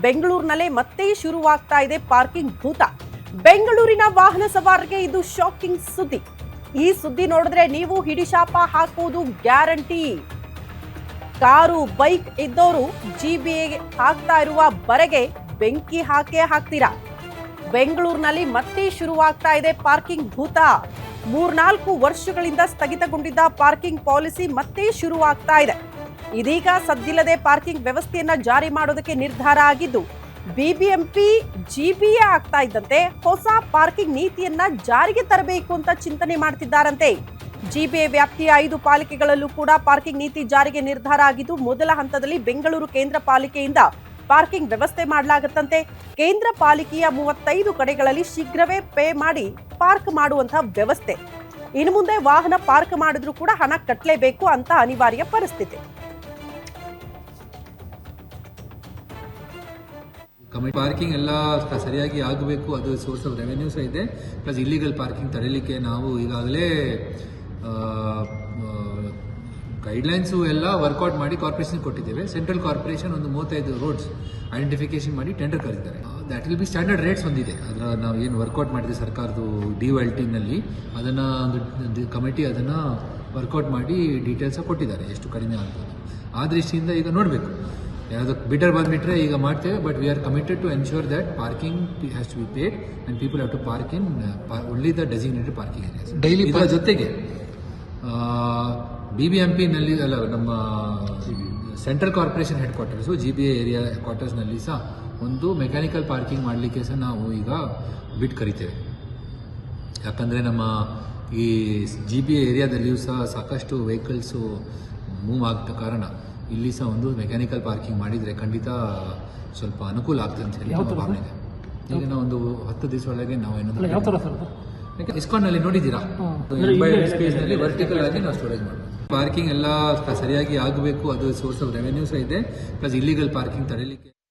ಬೆಂಗಳೂರಿನಲ್ಲೇ ಮತ್ತೆ ಶುರುವಾಗ್ತಾ ಇದೆ ಪಾರ್ಕಿಂಗ್ ಭೂತ. ಬೆಂಗಳೂರಿನ ವಾಹನ ಸವಾರರಿಗೆ ಇದು ಶಾಕಿಂಗ್ ಸುದ್ದಿ. ಈ ಸುದ್ದಿ ನೋಡಿದ್ರೆ ನೀವು ಹಿಡಿಶಾಪ ಹಾಕುವುದು ಗ್ಯಾರಂಟಿ. ಕಾರು ಬೈಕ್ ಇದ್ದವರು ಜಿಬಿಎ ಹಾಕ್ತಾ ಇರುವ ಬರೆಗೆ ಬೆಂಕಿ ಹಾಕೇ ಹಾಕ್ತೀರಾ. ಬೆಂಗಳೂರಿನಲ್ಲಿ ಮತ್ತೆ ಶುರುವಾಗ್ತಾ ಇದೆ ಪಾರ್ಕಿಂಗ್ ಭೂತ. 3-4 ವರ್ಷಗಳಿಂದ ಸ್ಥಗಿತಗೊಂಡಿದ್ದ ಪಾರ್ಕಿಂಗ್ ಪಾಲಿಸಿ ಮತ್ತೆ ಶುರುವಾಗ್ತಾ ಇದೆ. ಇದೀಗ ಸದ್ದಿಲ್ಲದೆ ಪಾರ್ಕಿಂಗ್ ವ್ಯವಸ್ಥೆಯನ್ನ ಜಾರಿ ಮಾಡೋದಕ್ಕೆ ನಿರ್ಧಾರ ಆಗಿದ್ದು, ಬಿಬಿಎಂಪಿ ಜಿಬಿಎ ಆಗ್ತಾ ಇದ್ದಂತೆ ಹೊಸ ಪಾರ್ಕಿಂಗ್ ನೀತಿಯನ್ನ ಜಾರಿಗೆ ತರಬೇಕು ಅಂತ ಚಿಂತನೆ ಮಾಡ್ತಿದ್ದಾರಂತೆ. ಜಿಬಿಎ ವ್ಯಾಪ್ತಿಯ 5 ಪಾಲಿಕೆಗಳಲ್ಲೂ ಕೂಡ ಪಾರ್ಕಿಂಗ್ ನೀತಿ ಜಾರಿಗೆ ನಿರ್ಧಾರ ಆಗಿದ್ದು, ಮೊದಲ ಹಂತದಲ್ಲಿ ಬೆಂಗಳೂರು ಕೇಂದ್ರ ಪಾಲಿಕೆಯಿಂದ ಪಾರ್ಕಿಂಗ್ ವ್ಯವಸ್ಥೆ ಮಾಡಲಾಗುತ್ತಂತೆ. ಕೇಂದ್ರ ಪಾಲಿಕೆಯ 35 ಕಡೆಗಳಲ್ಲಿ ಶೀಘ್ರವೇ ಪೇ ಮಾಡಿ ಪಾರ್ಕ್ ಮಾಡುವಂತಹ ವ್ಯವಸ್ಥೆ. ಇನ್ನು ಮುಂದೆ ವಾಹನ ಪಾರ್ಕ್ ಮಾಡಿದ್ರೂ ಕೂಡ ಹಣ ಕಟ್ಟಲೇಬೇಕು ಅಂತ ಅನಿವಾರ್ಯ ಪರಿಸ್ಥಿತಿ. ಪಾರ್ಕಿಂಗ್ ಎಲ್ಲ ಸರಿಯಾಗಿ ಆಗಬೇಕು, ಅದು ಸೋರ್ಸ್ ಆಫ್ ರೆವೆನ್ಯೂ ಸಹ ಇದೆ. ಪ್ಲಸ್ ಇಲ್ಲಿಗಲ್ ಪಾರ್ಕಿಂಗ್ ತಡೆಯಲಿಕ್ಕೆ ನಾವು ಈಗಾಗಲೇ ಗೈಡ್ಲೈನ್ಸು ಎಲ್ಲ ವರ್ಕೌಟ್ ಮಾಡಿ ಕಾರ್ಪೊರೇಷನ್ ಕೊಟ್ಟಿದ್ದೇವೆ. ಸೆಂಟ್ರಲ್ ಕಾರ್ಪೊರೇಷನ್ ಒಂದು 35 ರೋಡ್ಸ್ ಐಡೆಂಟಿಫಿಕೇಶನ್ ಮಾಡಿ ಟೆಂಡರ್ ಕರೆದಿದ್ದಾರೆ. That will be standard rates ಹೊಂದಿದೆ. ಅದರ ನಾವು ಏನು ವರ್ಕೌಟ್ ಮಾಡಿದೆ ಸರ್ಕಾರದ್ದು DOLTನಲ್ಲಿ, ಅದನ್ನು ಒಂದು ಕಮಿಟಿ ಅದನ್ನು ವರ್ಕೌಟ್ ಮಾಡಿ ಡೀಟೇಲ್ಸ್ ಕೊಟ್ಟಿದ್ದಾರೆ ಎಷ್ಟು ಕಡಿಮೆ ಆಗ್ಬೋದು. ಆ ದೃಷ್ಟಿಯಿಂದ ಈಗ ನೋಡಬೇಕು, ಯಾವುದು ಬಿಡರ್ ಬಂದುಬಿಟ್ರೆ ಈಗ ಮಾಡ್ತೇವೆ. But we are committed to ensure that parking has to be paid and people have to park in only the designated parking areas. ಇದರ ಜೊತೆಗೆ BBMPನಲ್ಲಿ ಅಲ್ಲ, ನಮ್ಮ central corporation headquarters GBA area ಕ್ವಾರ್ಟರ್ಸ್ನಲ್ಲಿ ಸಹ ಒಂದು ಮೆಕ್ಯಾನಿಕಲ್ ಪಾರ್ಕಿಂಗ್ ಮಾಡಲಿಕ್ಕೆ ಸಹ ನಾವು ಈಗ ಬಿಡ್ ಕರಿತೇವೆ. ಯಾಕಂದರೆ ನಮ್ಮ ಈ GBA ಏರಿಯಾದಲ್ಲಿಯೂ ಸಹ ಸಾಕಷ್ಟು ವೆಹಿಕಲ್ಸು ಮೂವ್ ಆಗ್ತ ಕಾರಣ ಇಲ್ಲಿ ಸಹ ಒಂದು ಮೆಕ್ಯಾನಿಕಲ್ ಪಾರ್ಕಿಂಗ್ ಮಾಡಿದರೆ ಖಂಡಿತ ಸ್ವಲ್ಪ ಅನುಕೂಲ ಆಗ್ತದೆ ಅಂತ ಹೇಳಿ ನಮ್ಮ ಭಾವನೆ ಇದೆ. ಈಗ ನಾವು ಒಂದು 10 ದಿವಸ ಒಳಗೆ ನಾವು ಏನಂದ್ರೆ ಇಸ್ಕಾನ್ನಲ್ಲಿ ನೋಡಿದ್ದೀರಾ, ಸ್ಪೇಸ್ನಲ್ಲಿ ವರ್ಟಿಕಲ್ ಆಗಿ ನಾವು ಸ್ಟೋರೇಜ್ ಮಾಡ್ಬೋದು. ಪಾರ್ಕಿಂಗ್ ಎಲ್ಲ ಸರಿಯಾಗಿ ಆಗಬೇಕು, ಅದು ಸೋರ್ಸ್ ಆಫ್ ರೆವೆನ್ಯೂ ಸಹ ಇದೆ. Plus illegal parking ತಡೆಯಲಿಕ್ಕೆ